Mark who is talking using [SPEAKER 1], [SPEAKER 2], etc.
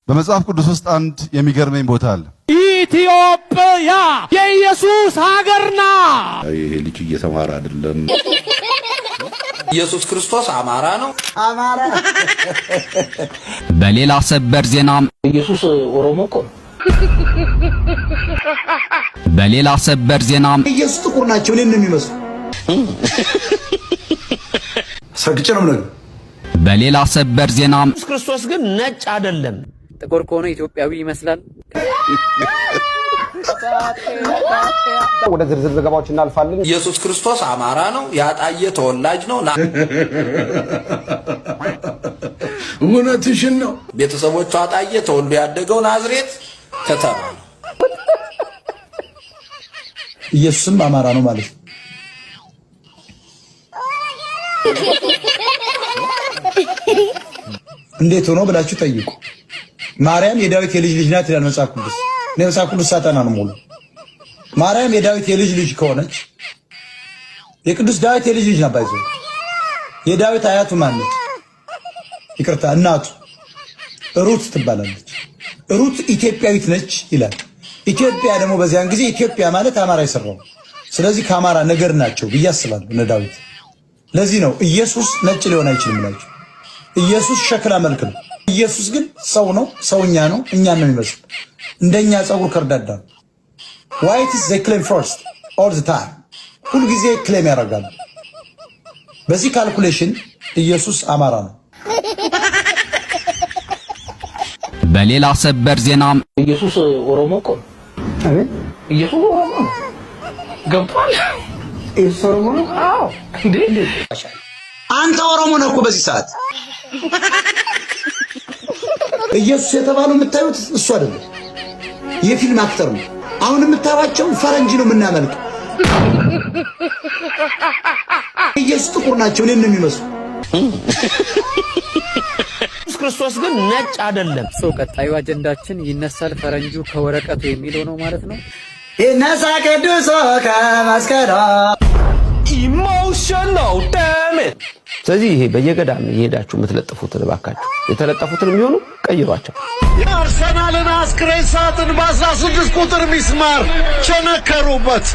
[SPEAKER 1] በመጽሐፍ ቅዱስ ውስጥ አንድ የሚገርመኝ ቦታ አለ።
[SPEAKER 2] ኢትዮጵያ የኢየሱስ ሀገር ናት።
[SPEAKER 3] ይሄ ልጅ እየተማረ አይደለም።
[SPEAKER 4] ኢየሱስ ክርስቶስ አማራ ነው።
[SPEAKER 5] አማራ
[SPEAKER 6] በሌላ ሰበር ዜና
[SPEAKER 5] ኢየሱስ ኦሮሞ እኮ ነው።
[SPEAKER 6] በሌላ ሰበር ዜና
[SPEAKER 5] ኢየሱስ ጥቁር ናቸው እኔን ነው የሚመስሉ። ሰግጬ ነው ነገር።
[SPEAKER 6] በሌላ ሰበር ዜና
[SPEAKER 2] ኢየሱስ ክርስቶስ ግን ነጭ አይደለም።
[SPEAKER 7] ጥቁር ከሆነ ኢትዮጵያዊ ይመስላል።
[SPEAKER 8] ወደ ዝርዝር ዘገባዎች እናልፋለን።
[SPEAKER 4] ኢየሱስ ክርስቶስ አማራ ነው። ያጣየ ተወላጅ ነው።
[SPEAKER 5] እውነትሽን ነው።
[SPEAKER 4] ቤተሰቦቹ አጣየ ተወልዶ ያደገው ናዝሬት ከተማ ነው።
[SPEAKER 5] ኢየሱስም አማራ ነው ማለት ነው። እንዴት ሆኖ ብላችሁ ጠይቁ። ማርያም የዳዊት የልጅ ልጅ ናት ይላል መጽሐፍ ቅዱስ። መጽሐፍ ቅዱስ ሳጠና ነው ሙሉ። ማርያም የዳዊት የልጅ ልጅ ከሆነች የቅዱስ ዳዊት የልጅ ልጅ ናት። ባይዘው የዳዊት አያቱ ማን ነች? ይቅርታ እናቱ ሩት ትባላለች። ሩት ኢትዮጵያዊት ነች ይላል። ኢትዮጵያ ደግሞ በዚያን ጊዜ ኢትዮጵያ ማለት አማራ ይሰራው። ስለዚህ ከአማራ ነገር ናቸው ብዬ አስባለሁ እነ ዳዊት። ለዚህ ነው ኢየሱስ ነጭ ሊሆን አይችልም ናቸው። ኢየሱስ ሸክላ መልክ ነው። ኢየሱስ ግን ሰው ነው፣ ሰውኛ ነው፣ እኛን ነው የሚመስል። እንደኛ ጸጉር ከርዳዳ ነው። white is they claim first all the time ሁሉ ጊዜ ክሌም ያደርጋሉ። በዚህ ካልኩሌሽን ኢየሱስ አማራ ነው።
[SPEAKER 6] በሌላ ሰበር ዜና
[SPEAKER 5] ኢየሱስ ኦሮሞ እኮ ነው። አቤት ኢየሱስ ኦሮሞ ነው። ገብቷል። ኢየሱስ ኦሮሞ ነው። አዎ እንዴ አንተ ኦሮሞ ነህ እኮ በዚህ ሰዓት። ኢየሱስ የተባለው የምታዩት እሱ አይደለም፣ የፊልም አክተር ነው። አሁን የምታዩቸው ፈረንጅ ነው የምናመልከው። ኢየሱስ ጥቁር ናቸው እኔን ነው የሚመስሉ።
[SPEAKER 2] ኢየሱስ ክርስቶስ ግን ነጭ አይደለም።
[SPEAKER 7] ሰው ቀጣዩ አጀንዳችን ይነሳል ፈረንጁ ከወረቀቱ የሚለው ነው ማለት ነው።
[SPEAKER 5] ይነሳ ቅዱስ ከመስከራ
[SPEAKER 2] ኢሞሽናል ዳሜጅ።
[SPEAKER 9] ስለዚህ ይሄ በየገዳም እየሄዳችሁ የምትለጥፉትን እባካችሁ የተለጠፉትን የሚሆኑ ቀይሯቸው።
[SPEAKER 10] የአርሰናልን አስክሬን ሳጥን በ16 ቁጥር ሚስማር ቸነከሩበት።